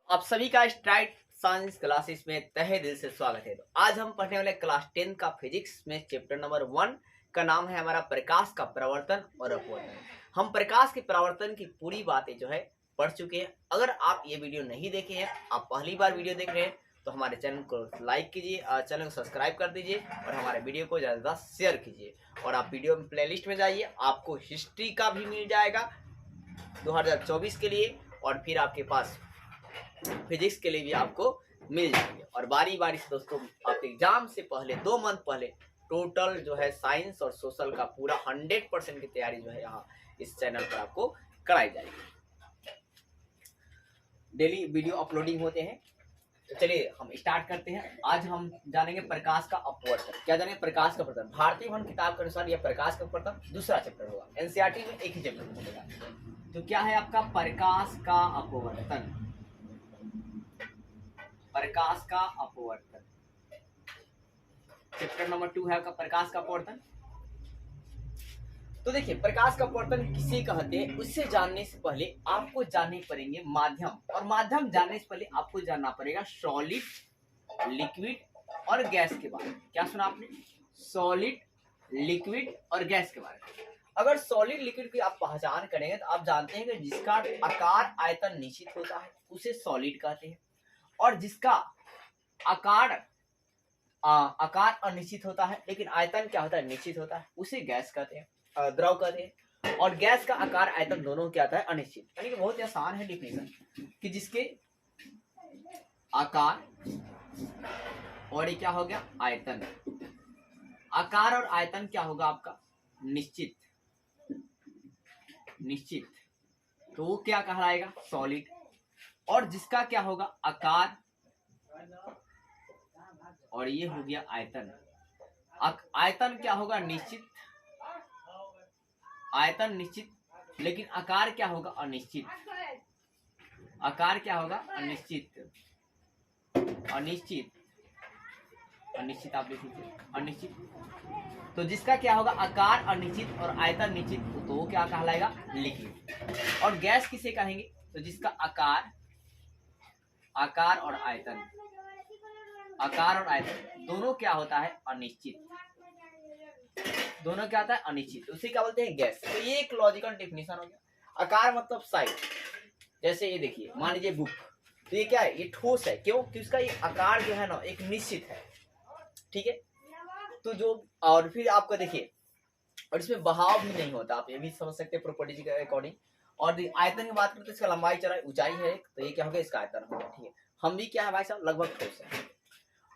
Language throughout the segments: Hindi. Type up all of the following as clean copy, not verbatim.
आप सभी का स्ट्राइट साइंस क्लासेस में तहे दिल से स्वागत है। तो आज हम पढ़ने वाले क्लास 10 का फिजिक्स में चैप्टर नंबर 1 का नाम है हमारा प्रकाश का प्रवर्तन और अपवर्तन। हम प्रकाश के प्रवर्तन की पूरी बातें जो है पढ़ चुके हैं। अगर आप ये वीडियो नहीं देखे हैं, आप पहली बार वीडियो देख रहे हैं, तो हमारे चैनल को लाइक कीजिए, चैनल को सब्सक्राइब कर दीजिए और हमारे वीडियो को ज़्यादा शेयर कीजिए। और आप वीडियो में प्लेलिस्ट में जाइए, आपको हिस्ट्री का भी मिल जाएगा 2024 के लिए, और फिर आपके पास फिजिक्स के लिए भी आपको मिल जाएंगे। और बारी बारी से दोस्तों आपके एग्जाम से पहले 2 मंथ पहले टोटल जो है साइंस और सोशल का पूरा 100% की तैयारी जो है यहाँ इस चैनल पर आपको कराई जाएगी। डेली वीडियो अपलोडिंग होते हैं। तो चलिए हम स्टार्ट करते हैं। आज हम जानेंगे प्रकाश का अपवर्तन। क्या जानेंगे? प्रकाश का अपवर्तन। भारतीय भवन किताब के अनुसार यह प्रकाश का अपवर्तन दूसरा चैप्टर होगा। एनसीईआरटी में एक ही चैप्टर मिलेगा। तो क्या है आपका प्रकाश का अपवर्तन? प्रकाश का अपवर्तन चैप्टर नंबर 2 है आपका प्रकाश का अपवर्तन। तो देखिए, प्रकाश का अपवर्तन किसे कहते हैं उससे जानने से पहले आपको जानने पड़ेंगे माध्यम, और माध्यम जानने से पहले आपको जानना पड़ेगा सॉलिड, लिक्विड और गैस के बारे में। क्या सुना आपने? सॉलिड, लिक्विड और गैस के बारे में। अगर सॉलिड लिक्विड की आप पहचान करेंगे तो आप जानते हैं कि जिसका आकार आयतन निश्चित होता है उसे सॉलिड कहते हैं, और जिसका आकार अनिश्चित होता है लेकिन आयतन क्या होता है? निश्चित होता है, उसे गैस कहते हैं, द्रव कहते हैं। और गैस का आकार आयतन दोनों क्या आता है? अनिश्चित। यानी कि बहुत ही आसान है डिफिनेशन कि जिसके आकार और ये क्या हो गया? आयतन। आकार और आयतन क्या होगा आपका? निश्चित। निश्चित, तो वो क्या कहलाएगा? सॉलिड। और जिसका क्या होगा? आकार और ये हो गया आयतन। आयतन क्या होगा? निश्चित। आयतन निश्चित, लेकिन आकार क्या होगा? अनिश्चित। आकार क्या होगा? अनिश्चित। अनिश्चित, अनिश्चित आप देखिए, अनिश्चित। तो जिसका क्या होगा? आकार अनिश्चित और आयतन निश्चित, तो वो क्या कहलाएगा? लिक्विड। और गैस किसे कहेंगे? तो जिसका आकार और आयतन, आकार और आयतन दोनों क्या होता है? अनिश्चित। दोनों क्या होता है? अनिश्चित। उसे क्या बोलते हैं? गैस। तो ये एक लॉजिकल डेफिनेशन हो गया। आकार मतलब साइज। जैसे ये देखिए, मान लीजिए बुक, तो ये क्या है? ये ठोस है। क्यों? कि उसका ये आकार जो है ना एक निश्चित है। ठीक है। तो जो और फिर आपका देखिए, और इसमें बहाव भी नहीं होता, आप ये भी समझ सकते हैं प्रॉपर्टी के अकॉर्डिंग। और आयतन की बात करते हैं, इसका लंबाई, चौड़ाई, ऊंचाई है, तो ये क्या होगा? इसका आयतन होगा। ठीक है। हम भी क्या है भाई साहब? लगभग ठोस है।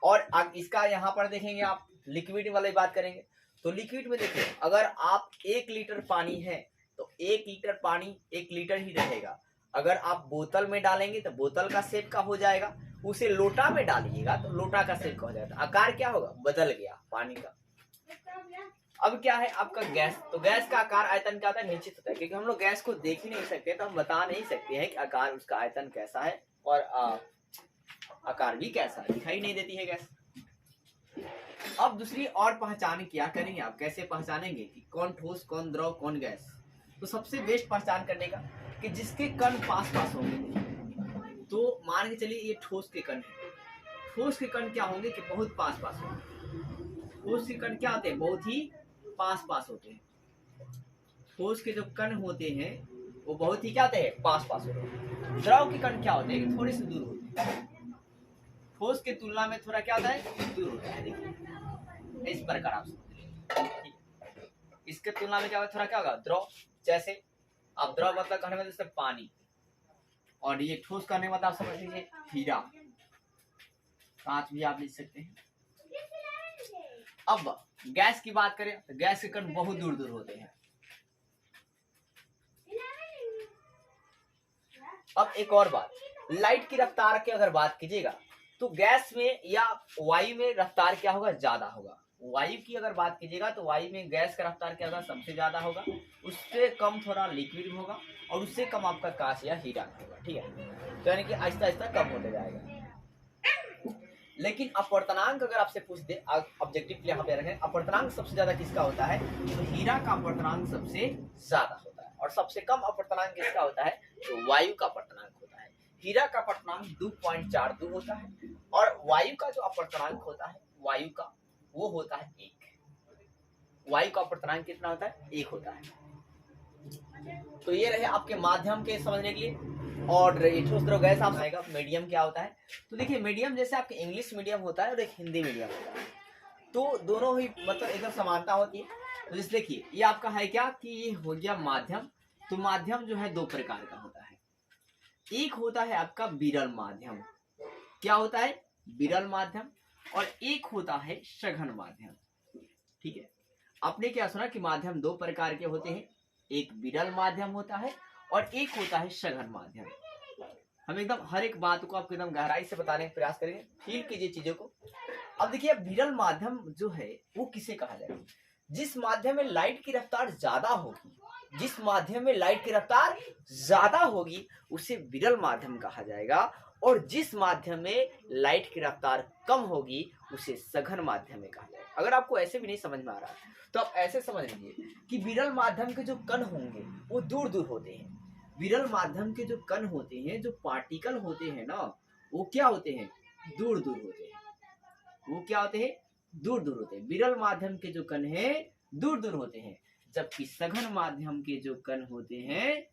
और इसका यहाँ पर देखेंगे आप, लिक्विड वाली बात करेंगे तो लिक्विड में देखिए, अगर आप 1 लीटर पानी है तो 1 लीटर पानी 1 लीटर ही रहेगा। अगर आप बोतल में डालेंगे तो बोतल का शेप का हो जाएगा, उसे लोटा में डालिएगा तो लोटा का शेप का हो जाएगा। आकार क्या होगा? बदल गया पानी का। अब क्या है आपका? गैस। तो गैस का आकार आयतन क्या होता है? निश्चित होता है, क्योंकि हम लोग गैस को देख ही नहीं सकते, तो हम बता नहीं सकते हैं कि आकार उसका आयतन कैसा है और आकार भी कैसा है, दिखाई नहीं देती है गैस। अब दूसरी और पहचान क्या करेंगे आप? कैसे पहचानेंगे कि कौन ठोस, कौन द्रव, कौन गैस? तो सबसे बेस्ट पहचान करने का कि जिसके कण पास पास होंगे। तो मान के चलिए ये ठोस के कण है। ठोस के कण क्या होंगे? कि बहुत पास पास होंगे। ठोस के कण क्या होते हैं? बहुत ही पास पास होते हैं। ठोस के जो कण होते हैं वो बहुत ही क्या होते हैं? पास पास होते हैं। द्रव के कण क्या होते हैं? थोड़े से दूर होते हैं। ठोस के तुलना में थोड़ा क्या होता है? दूर होता है। देखिए इस प्रकार आप समझ लीजिए। इसके तुलना में क्या होगा? थोड़ा क्या होगा? द्रव। जैसे आप द्रव मतलब कहने में जैसे पानी, और ये ठोस करने मतलब आप समझ लीजिए हीरा, कांच भी आप लिख सकते हैं। अब गैस की बात करें तो गैस के कण बहुत दूर दूर होते हैं। अब एक और बात, लाइट की रफ्तार की अगर बात कीजिएगा तो गैस में या वायु में रफ्तार क्या होगा? ज्यादा होगा। वायु की अगर बात कीजिएगा तो वायु में गैस का रफ्तार क्या होगा? सबसे ज्यादा होगा। उससे कम थोड़ा लिक्विड में होगा, और उससे कम आपका कांच या हीरा होगा। ठीक है। तो यानी कि आहिस्ता आहिस्ता कम होते जाएगा। लेकिन अपवर्तनांक अगर आपसे पूछ दे, ऑब्जेक्टिव यहाँ पे रखें, अपवर्तनांक सबसे ज्यादा किसका होता है? तो हीरा का अपवर्तनांक सबसे ज्यादा होता है। और सबसे कम अपवर्तनांक किसका होता है? तो वायु का अपवर्तनांक होता है। हीरा का अपवर्तनांक 2.42 होता है और वायु का जो अपवर्तनांक होता है वायु का वो होता है 1। वायु का अपवर्तनांक कितना होता है? 1 होता है। तो ये रहे आपके माध्यम के समझने के लिए। और ठोस द्रव गैस आप आएगा मीडियम क्या होता है। तो देखिए मीडियम जैसे आपके इंग्लिश मीडियम होता है और एक हिंदी मीडियम होता है, तो दोनों ही मतलब एकदम समानता होती है। तो जैसे देखिए ये आपका है क्या कि ये हो गया माध्यम। तो माध्यम जो है दो प्रकार का होता है। एक होता है आपका विरल माध्यम। क्या होता है? विरल माध्यम। और एक होता है सघन माध्यम। ठीक है, आपने क्या सुना कि माध्यम दो प्रकार के होते हैं, एक विरल माध्यम होता है और एक होता है सघन माध्यम। हम एकदम हर एक बात को आपको एकदम गहराई से बताने का प्रयास करेंगे, फील कीजिए चीजों को। अब देखिए विरल माध्यम जो है वो किसे कहा जाएगा? जिस माध्यम में लाइट की रफ्तार ज्यादा होगी, जिस माध्यम में लाइट की रफ्तार ज्यादा होगी उसे विरल माध्यम कहा जाएगा। और जिस माध्यम में लाइट की रफ्तार कम होगी उसे सघन माध्यम में कहा जाएगा। अगर आपको ऐसे भी नहीं समझ में आ रहा है तो आप ऐसे समझ लीजिए कि विरल माध्यम के जो कण होंगे वो दूर दूर होते हैं। विरल माध्यम के जो कण होते हैं, जो पार्टिकल होते हैं ना, वो क्या होते हैं? दूर दूर होते हैं। वो क्या होते हैं? दूर दूर होते हैं। विरल माध्यम के जो कण हैं दूर दूर होते हैं, जबकि सघन माध्यम के जो कण होते हैं,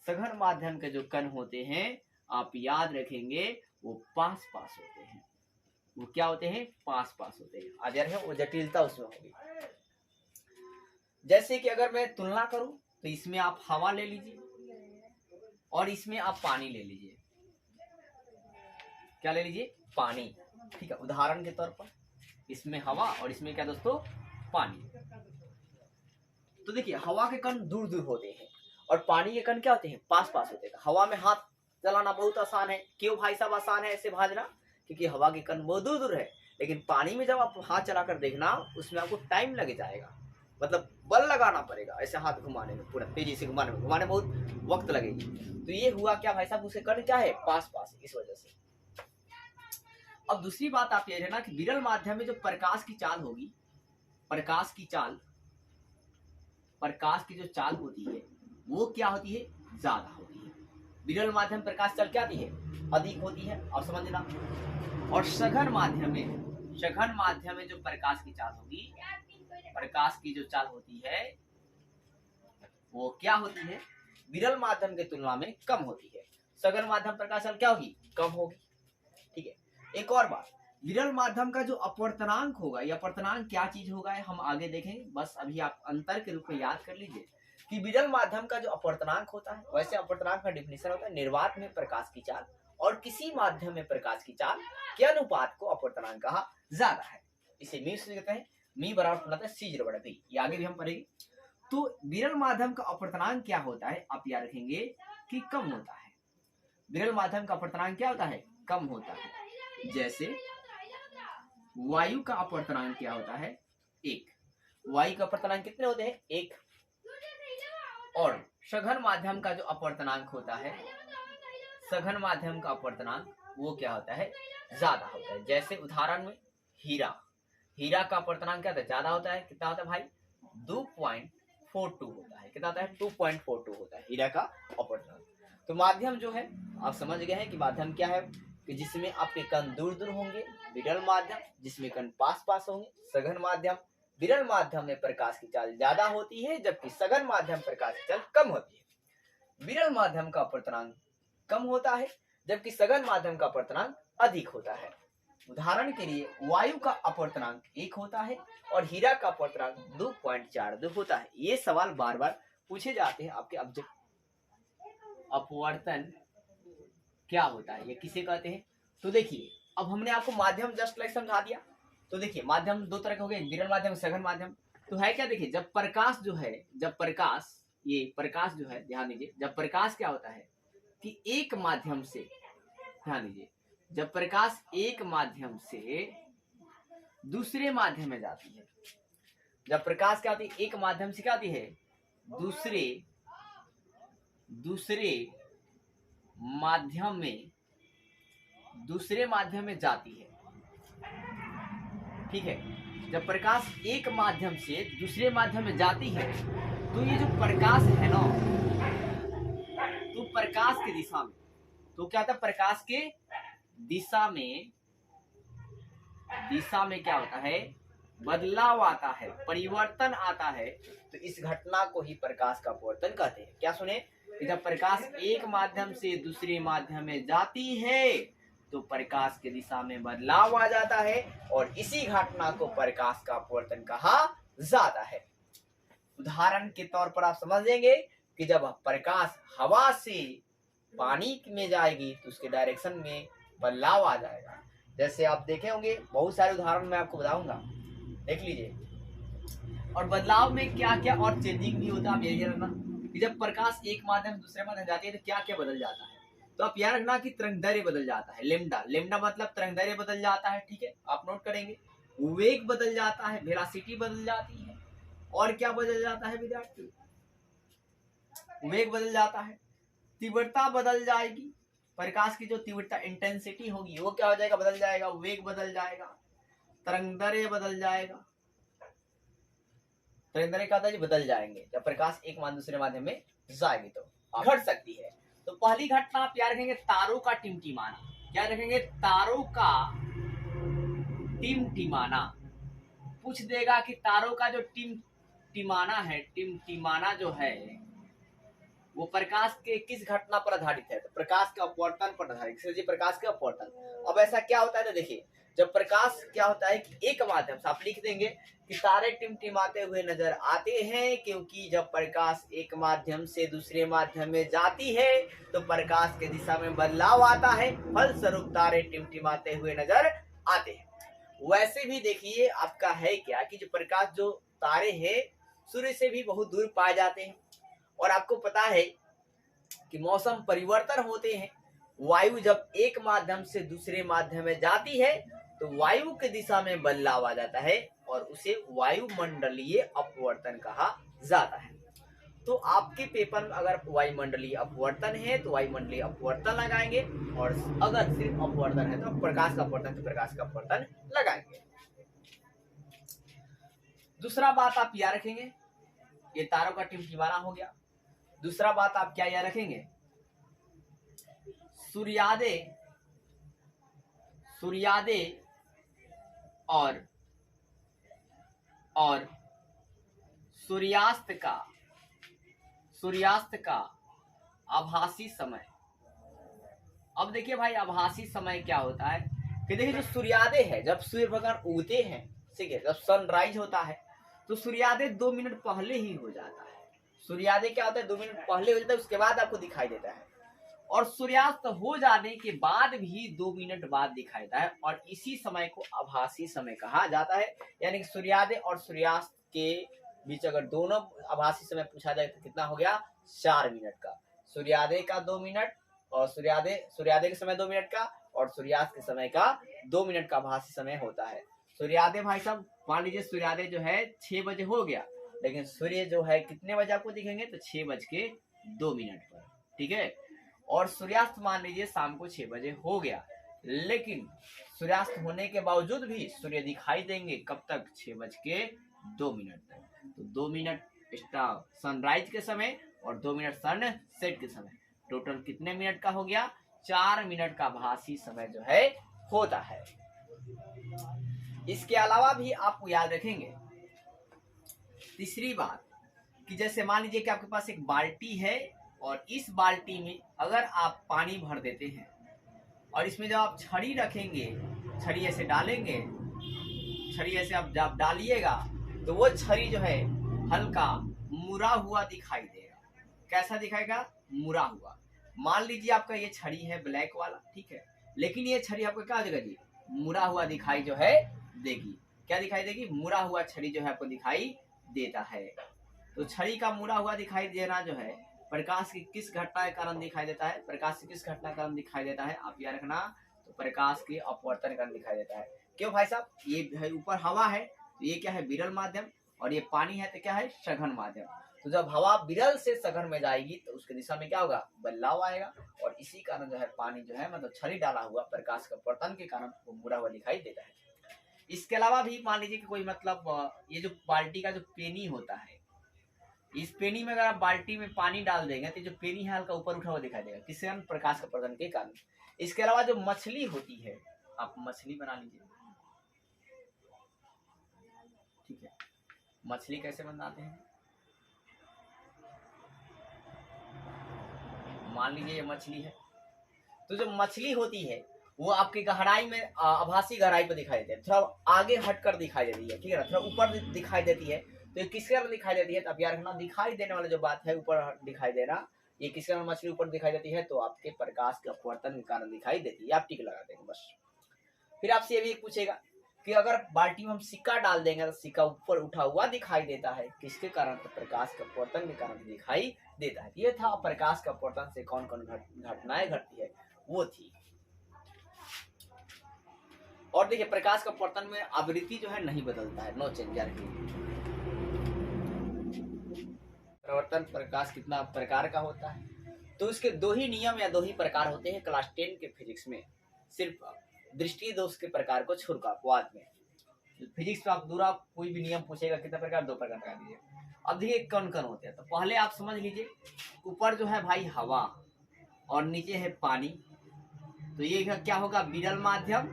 सघन माध्यम के जो कण होते हैं आप याद रखेंगे वो पास पास होते हैं। वो क्या होते हैं? पास पास होते हैं। अजर है वो जटिलता उसमें होगी। जैसे कि अगर मैं तुलना करूं तो इसमें आप हवा ले लीजिए और इसमें आप पानी ले लीजिए। क्या ले लीजिए? पानी। ठीक है, उदाहरण के तौर पर इसमें हवा और इसमें क्या दोस्तों? पानी। तो देखिए हवा के कण दूर दूर होते हैं और पानी के कण क्या होते हैं? पास पास होते हैं। हवा में हाथ चलाना बहुत आसान है। क्यों भाई साहब आसान है ऐसे भाजना? क्योंकि हवा के कण बहुत दूर दूर है। लेकिन पानी में जब आप हाथ चलाकर देखना उसमें आपको टाइम लग जाएगा, मतलब बल लगाना पड़ेगा ऐसे हाथ घुमाने में, पूरा तेजी से घुमाने में बहुत वक्त लगेगी। तो ये हुआ क्या भाई साहब? उसे कण क्या है? पास पास, इस वजह से। अब दूसरी बात आप ये रहना कि विरल माध्यम में जो प्रकाश की चाल होगी, प्रकाश की चाल, प्रकाश की जो चाल होती है वो क्या होती है? ज्यादा होती है। विरल माध्यम प्रकाश चाल क्या होती है? अधिक होती है, आप समझना। और सघन माध्यम में, सघन माध्यम में जो प्रकाश की चाल होगी, प्रकाश की जो चाल होती है वो क्या होती है? विरल माध्यम के तुलना में कम होती है। सघन माध्यम प्रकाश चाल क्या होगी? कम होगी। ठीक है, एक और बात, विरल माध्यम का जो अपवर्तनांक होगा, यह अपवर्तनांक क्या चीज होगा हम आगे देखेंगे। बस अभी आप अंतर के रूप में याद कर लीजिए कि विरल माध्यम का जो अपवर्तनांक होता है, वैसे अपवर्तनांक का डिफिनेशन होता है निर्वात में प्रकाश की चाल और किसी माध्यम में प्रकाश की चाल के अनुपात को अपवर्तनांक कहा जाता है। इसे मीन से कहते हैं, मी बराबर C/V। ये आगे भी हम पढ़ेंगे। तो विरल माध्यम का अपवर्तनांक क्या होता है आप याद रखेंगे कि कम होता है। विरल माध्यम का अपवर्तनांक क्या होता है? कम होता है। जैसे वायु का अपवर्तनांक क्या होता है? 1। वायु का अपवर्तनांक कितने होते हैं? 1। और सघन माध्यम का जो अपवर्तनांक होता है, सघन माध्यम का अपवर्तनांक वो क्या होता है? ज्यादा होता है। जैसे उदाहरण में हीरा, हीरा का अपवर्तनांक क्या होता है? ज्यादा होता है। कितना होता है भाई? 2.42 होता है। कितना होता है? 2.42 होता है हीरा का अपवर्तनांक। तो माध्यम जो है आप समझ गए हैं कि माध्यम क्या है कि जिसमें आपके कण दूर दूर होंगे, विरल माध्यम, जिसमें कण पास पास होंगे, सघन माध्यम। विरल माध्यम में प्रकाश की चाल ज्यादा होती है जबकि सघन माध्यम प्रकाश की चाल कम होती है। विरल माध्यम का अपवर्तनांक कम होता है जबकि सघन माध्यम का अपवर्तनांक अधिक होता है। उदाहरण के लिए वायु का अपवर्तनांक 1 होता है और हीरा का अपवर्तनांक 2.42 होता है। ये सवाल बार बार पूछे जाते हैं आपके ऑब्जेक्ट। अपवर्तन क्या होता है, ये किसे कहते हैं? तो देखिए अब हमने आपको माध्यम जस्ट लाइक समझा दिया। तो देखिए माध्यम दो तरह के हो गए, विरल माध्यम, सघन माध्यम। तो है क्या? देखिए जब प्रकाश जो है, जब प्रकाश, ये प्रकाश जो है, ध्यान दीजिए, जब प्रकाश क्या होता है कि एक माध्यम से, ध्यान दीजिए, जब प्रकाश एक माध्यम से दूसरे माध्यम में जाती है, जब प्रकाश क्या होती है? एक माध्यम से क्या होती है? दूसरे माध्यम में जाती है। ठीक है, जब प्रकाश एक माध्यम से दूसरे माध्यम में जाती है तो ये जो प्रकाश है ना, तो प्रकाश की दिशा में, तो क्या होता है, प्रकाश के दिशा में क्या होता है, बदलाव आता है, परिवर्तन आता है। तो इस घटना को ही प्रकाश का अपवर्तन कहते हैं। क्या सुने, जब प्रकाश एक माध्यम से दूसरे माध्यम में जाती है तो प्रकाश की दिशा में बदलाव आ जाता है, और इसी घटना को प्रकाश का अपवर्तन कहा जाता है। उदाहरण के तौर पर आप समझ लेंगे कि जब प्रकाश हवा से पानी में जाएगी तो उसके डायरेक्शन में बदलाव आ जाएगा। जैसे आप देखे होंगे, बहुत सारे उदाहरण मैं आपको बताऊंगा, देख लीजिए। और बदलाव में क्या क्या और चेंजिंग भी होता है, आप यही रखना कि जब प्रकाश एक माध्यम से दूसरे माध्यम जाती है तो क्या क्या बदल जाता है। तो आप याद रखना कि तरंगदैर्घ्य बदल जाता है, लेमडा मतलब तरंगदैर्घ्य बदल जाता है, ठीक है, आप नोट करेंगे। वेग बदल जाता है, वेलोसिटी बदल जाती है, और क्या बदल जाता है विद्यार्थी, वेग बदल जाता है, तीव्रता बदल जाएगी, प्रकाश की जो तीव्रता इंटेंसिटी होगी वो क्या हो जाएगा, बदल जाएगा, वेग बदल जाएगा, तरंगदैर्घ्य बदल जाएगा, तरंगदैर्घ्य का बदल जाएंगे जब प्रकाश एक माध्यम दूसरे माध्यम में जाएगी तो घट सकती है। तो पहली घटना आप क्या रखेंगे, तारों का टिमटिमाना। क्या रखेंगे, तारों का टिमटिमाना। पूछ देगा कि तारों का जो टिमटिमाना है, टिमटिमाना जो है वो प्रकाश के किस घटना पर आधारित है, तो प्रकाश के अपवर्तन पर आधारित। प्रकाश के अपवर्तन। अब ऐसा क्या होता है ना, देखिए जब प्रकाश क्या होता है कि एक माध्यम से, आप लिख देंगे कि तारे टिमटिमाते हुए नजर आते हैं, क्योंकि जब प्रकाश एक माध्यम से दूसरे माध्यम में जाती है तो प्रकाश के दिशा में बदलाव आता है, फलस्वरूप तारे टिमटिमाते हुए नजर आते हैं। वैसे भी देखिए आपका है क्या कि जो प्रकाश, जो तारे हैं सूर्य से भी बहुत दूर पाए जाते हैं, और आपको पता है कि मौसम परिवर्तन होते हैं। वायु जब एक माध्यम से दूसरे माध्यम में जाती है तो वायु की दिशा में बदलाव आ जाता है, और उसे वायुमंडलीय अपवर्तन कहा जाता है। तो आपके पेपर में अगर वायुमंडलीय अपवर्तन है तो वायुमंडलीय अपवर्तन लगाएंगे, और अगर सिर्फ अपवर्तन है तो प्रकाश का अपवर्तन, तो प्रकाश का अपवर्तन लगाएंगे। दूसरा बात आप याद रखेंगे, ये तारों का टिमटिमाना हो गया। दूसरा बात आप क्या याद रखेंगे, सूर्योदय और सूर्यास्त का आभासी समय। अब देखिए भाई, आभासी समय क्या होता है कि देखिए जो सूर्योदय है, जब सूर्य भगवान उगते हैं, ठीक है, जब सनराइज होता है तो सूर्योदय 2 मिनट पहले ही हो जाता है। सूर्योदय क्या होता है, 2 मिनट पहले हो जाता है, उसके बाद आपको दिखाई देता है। और सूर्यास्त हो जाने के बाद भी 2 मिनट बाद दिखाई देता है, और इसी समय को आभासी समय कहा जाता है। यानी कि सूर्योदय और सूर्यास्त के बीच अगर दोनों आभासी समय पूछा जाए तो कितना हो गया, 4 मिनट का। सूर्योदय का 2 मिनट, और सूर्योदय के समय 2 मिनट का, और सूर्यास्त के समय का 2 मिनट का आभासी समय होता है। सूर्योदय भाई साहब, मान लीजिए सूर्योदय जो है 6 बजे हो गया, लेकिन सूर्य जो है कितने बजे आपको दिखेंगे, तो 6:02 पर, ठीक है। और सूर्यास्त मान लीजिए शाम को 6 बजे हो गया, लेकिन सूर्यास्त होने के बावजूद भी सूर्य दिखाई देंगे कब तक, 6:02 तक। तो 2 मिनट सनराइज के समय और 2 मिनट सन सेट के समय, टोटल कितने मिनट का हो गया, 4 मिनट का आभासी समय जो है होता है। इसके अलावा भी आप याद रखेंगे तीसरी बात कि जैसे मान लीजिए कि आपके पास एक बाल्टी है, और इस बाल्टी में अगर आप पानी भर देते हैं, और इसमें जब आप छड़ी रखेंगे, छड़ी ऐसे डालेंगे, छड़ी ऐसे आप जब डालिएगा तो वो छड़ी जो है हल्का मुड़ा हुआ दिखाई देगा। कैसा दिखाएगा, मुड़ा हुआ। मान लीजिए आपका ये छड़ी है ब्लैक वाला, ठीक है, लेकिन ये छड़ी आपको क्या देगा जी, मुड़ा हुआ दिखाई जो है देगी। क्या दिखाई देगी, मुड़ा हुआ छड़ी जो है आपको दिखाई देता है। तो छड़ी का मुड़ा हुआ दिखाई देना जो है प्रकाश की किस घटना के कारण दिखाई देता है, प्रकाश की किस घटना के कारण दिखाई देता है, आप याद रखना, तो प्रकाश के अपवर्तन के कारण दिखाई देता है। क्यों भाई साहब, ये ऊपर हवा है तो ये क्या है, विरल माध्यम, और ये पानी है तो क्या है, सघन माध्यम। तो जब हवा विरल से सघन में जाएगी तो उसके दिशा में क्या होगा, बदलाव आएगा, और इसी कारण जो है पानी जो है मतलब छड़ी डाला हुआ प्रकाश के अपवर्तन के कारण वो मुड़ा हुआ दिखाई देता है। इसके अलावा भी मान लीजिए कि कोई मतलब ये जो बाल्टी का जो पेनी होता है, इस पेनी में अगर आप बाल्टी में पानी डाल देंगे तो जो पेनी है हल्का ऊपर उठा हुआ दिखाई देगा, किसके कारण? प्रकाश का अपवर्तन के कारण। इसके अलावा जो मछली होती है, आप मछली बना लीजिए, ठीक है। मछली कैसे बनाते हैं? मान लीजिए ये मछली है, तो जो मछली होती है वो आपकी गहराई में आभासी गहराई पर दिखाई देती है, थोड़ा आगे हटकर दिखाई देती है, ठीक है ना, थोड़ा ऊपर दिखाई देती है। तो ये किसके कारण दिखाई देती है? तो अब यार रखना, दिखाई देने वाला जो बात है ऊपर दिखाई देना, ये किसके कारण मछली ऊपर दिखाई देती है? तो आपके प्रकाश के अपवर्तन के कारण दिखाई देती है। आप टिक लगा देंगे बस। फिर आपसे ये भी पूछेगा कि अगर बाल्टी में हम सिक्का डाल देंगे तो सिक्का ऊपर उठा हुआ दिखाई देता है, किसके कारण? तो प्रकाश के अपवर्तन के कारण दिखाई देता है। ये था प्रकाश के अपवर्तन से कौन कौन घटनाएं घटती है, वो थी। और देखिए प्रकाश का अपवर्तन में आवृत्ति जो है नहीं बदलता है, नो चेंज। प्रवर्तन प्रकाश कितना प्रकार का होता है? तो इसके दो ही नियम या दो ही प्रकार होते हैं क्लास 10 के फिजिक्स में, सिर्फ दृष्टि दोष के प्रकार को छोड़कर। बाद में फिजिक्स में आप दूरा कोई भी नियम पूछेगा कितना प्रकार? 2 प्रकार का दीजिए। अब देखिए कौन कौन होते हैं, तो पहले आप समझ लीजिए, ऊपर जो है भाई हवा और नीचे है पानी, तो ये क्या होगा? विरल माध्यम,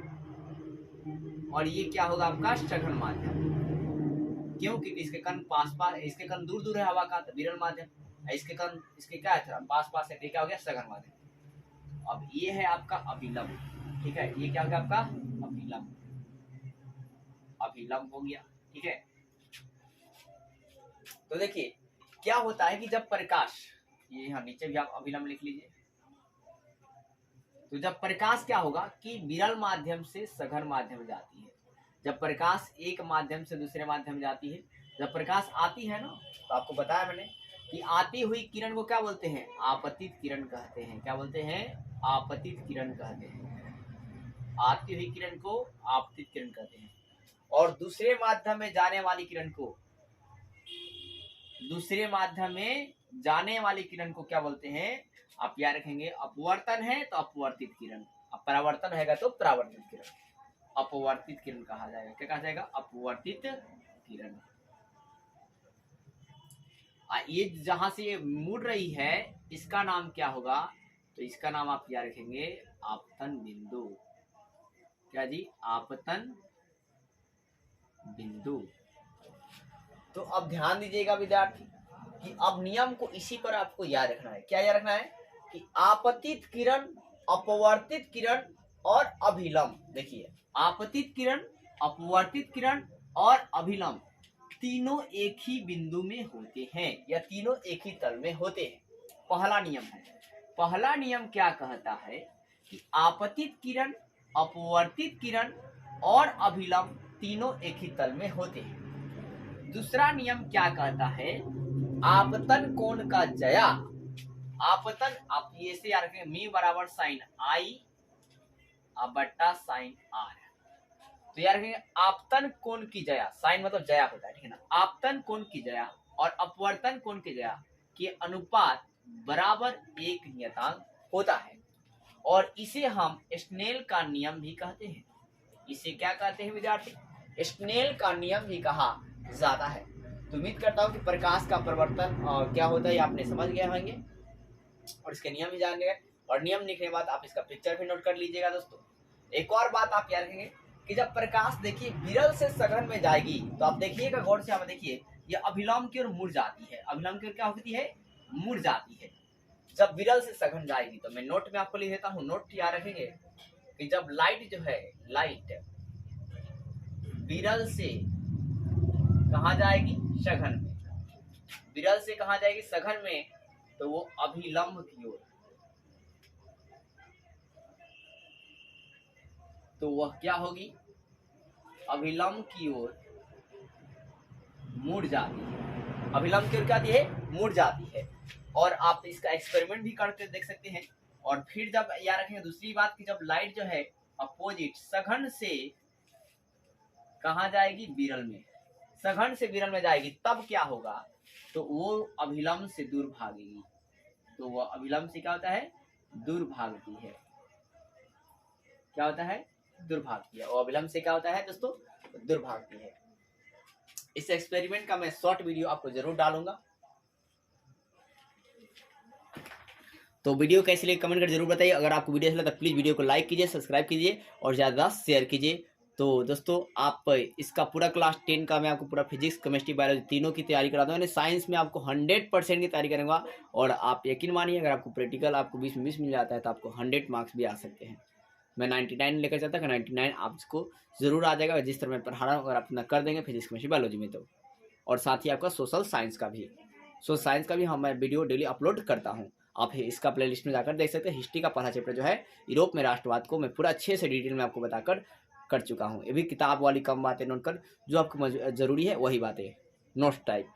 और ये क्या होगा आपका? सघन माध्यम। क्यों? क्योंकि इसके कण पास पास, इसके कण दूर दूर है हवा का, तो विरल माध्यम, इसके कण इसके क्या है? पास पास है, क्या हो गया? सघन माध्यम। अब ये है आपका अभिलंब, ठीक है, ये क्या हो गया आपका? अभिलंब, अभिलंब हो गया, ठीक है। तो देखिए क्या होता है कि जब प्रकाश, ये यहाँ नीचे भी आप अभिलंब लिख लीजिए, तो जब प्रकाश क्या होगा कि विरल माध्यम से सघन माध्यम में जाती है, जब प्रकाश एक माध्यम से दूसरे माध्यम में जाती है, जब प्रकाश आती है ना, तो आपको बताया मैंने कि आती हुई किरण को क्या बोलते हैं? आपतित किरण कहते हैं। क्या बोलते हैं? आपतित किरण कहते हैं। आती हुई किरण को आपतित किरण कहते हैं। और दूसरे माध्यम में जाने वाली किरण को, दूसरे माध्यम में जाने वाली किरण को क्या बोलते हैं? आप याद रखेंगे, अपवर्तन है तो अपवर्तित किरण, अब परावर्तन हैगा तो परावर्तित किरण, अपवर्तित किरण कहा जाएगा। क्या कहा जाएगा? अपवर्तित किरण। ये जहां से ये मुड़ रही है इसका नाम क्या होगा? तो इसका नाम आप याद रखेंगे आपतन बिंदु। क्या जी? आपतन बिंदु। तो अब ध्यान दीजिएगा विद्यार्थी कि अब नियम को इसी पर आपको याद रखना है। क्या याद रखना है? कि आपतित किरण, अपवर्तित किरण और अभिलंब। देखिए आपतित किरण, अपवर्तित किरण और अभिलंब तीनों एक ही बिंदु में होते हैं, या तीनों एक ही तल में होते हैं। पहला नियम है। पहला नियम क्या कहता है कि आपतित किरण, अपवर्तित किरण और अभिलंब तीनों एक ही तल में होते हैं। दूसरा नियम क्या कहता है? आपतन कोण का जया, आपतन, आप ये से याद रखेंगे, मी बराबर साइन आई बट्टा साइन आर। तो यार रखेंगे आपतन कोण की जया, साइन मतलब जया होता है, ठीक है ना। आपतन कोण की जया और अपवर्तन कोण की जया के अनुपात बराबर एक नियतांक होता है, और इसे हम स्नेल का नियम भी कहते हैं। इसे क्या कहते हैं विद्यार्थी? स्नेल का नियम भी कहा जाता है। तो उम्मीद करता हूँ कि प्रकाश का परिवर्तन क्या होता है आपने समझ गए होंगे और इसके नियम भी जान गए। और नियम लिखने के बाद आप इसका पिक्चर भी नोट कर लीजिएगा दोस्तों। एक और बात आप याद रखेंगे कि जब प्रकाश देखिए विरल से सघन में जाएगी, तो आप देखिएगा गौर से, आप देखिए ये अभिलंब की ओर मुड़ जाती है। अभिलंब की ओर क्या होती है? मुड़ जाती है जब विरल से सघन जाएगी। तो मैं नोट में आपको लिख देता हूँ, नोट याद रखेंगे कि जब लाइट जो है, लाइट विरल से कहा जाएगी? सघन में। विरल से कहा जाएगी? सघन में। तो वो अभिलंब की ओर, तो वह क्या होगी? अभिलंब की ओर मुड़ जाती है। अभिलंब की ओर क्या है? मुड़ जाती है। और आप इसका एक्सपेरिमेंट भी करके देख सकते हैं। और फिर जब याद रखेंगे दूसरी बात कि जब लाइट जो है अपोजिट सघन से कहा जाएगी? विरल में। सघन से विरल में जाएगी तब क्या होगा? तो वो अभिलंब से दूर भागेगी। तो वह अभिलंब से क्या होता है? दूर भागती है। क्या होता है? दूर भागती है। और अभिलंब से क्या होता है दोस्तों? दूर भागती है। इस एक्सपेरिमेंट का मैं शॉर्ट वीडियो आपको जरूर डालूंगा, तो वीडियो कैसी लगी कमेंट कर जरूर बताइए। अगर आपको वीडियो अच्छा लगा तो प्लीज़ वीडियो को लाइक कीजिए, सब्सक्राइब कीजिए और ज़्यादा शेयर कीजिए। तो दोस्तों आप इसका पूरा क्लास 10 का मैं आपको पूरा फिजिक्स, केमिस्ट्री, बायोलॉजी तीनों की तैयारी करा दूँ। यानी साइंस में आपको 100% की तैयारी करूँगा और आप यकीन मानिए अगर आपको प्रैक्टिकल आपको 20 में 20 मिल जाता है तो आपको 100 मार्क्स भी आ सकते हैं। मैं 99 लेकर चलता कि 99 आपको ज़रूर आ जाएगा जिस तरह मैं पढ़ा रहा हूँ। अगर आप अपना कर देंगे फिजिक्स, केमिस्ट्री, बायोलॉजी में तो। और साथ ही आपका सोशल साइंस का भी हम मैं वीडियो डेली अपलोड करता हूँ। आप इसका प्लेलिस्ट में जाकर देख सकते हैं। हिस्ट्री का पहला चैप्टर जो है यूरोप में राष्ट्रवाद को मैं पूरा अच्छे से डिटेल में आपको बताकर कर चुका हूँ। ये भी किताब वाली कम बातें नोट कर, जो आपको ज़रूरी है वही बातें नोट्स टाइप।